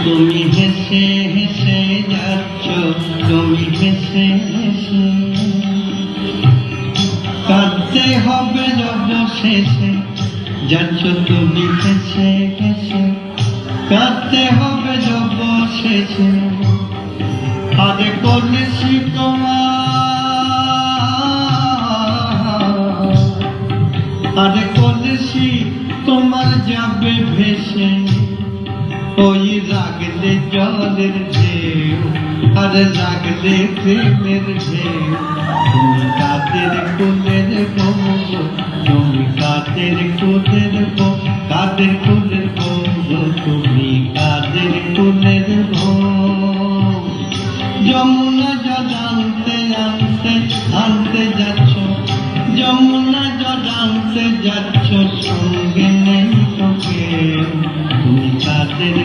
তুমি হেসে হেসে যাচ্ছ, তুমি হেসে হেসে কাঁদতে হবে অবশেষে। যাচ্ছ তুমি হেসে হেসে কাঁদতে হবে অবশেষে। আরে কলসি তোমার, আরে কলসি তোমার যাবে ভেসে। ওই লাগলে জলের ঢেউ, আর লাগলে প্রেমের ঢেউ। তুমি কাদের কুলের বউ, তুমি কাদের কুলের বউ, কাদের কুলের বউ, তুমি কাদের কুলের বউ। যমুনা জল আনতে আনতে আনতে যাচ্ছ, যমুনা জল আনতে যাচ্ছ, সঙ্গে নেই তোকে। তুমি কাদের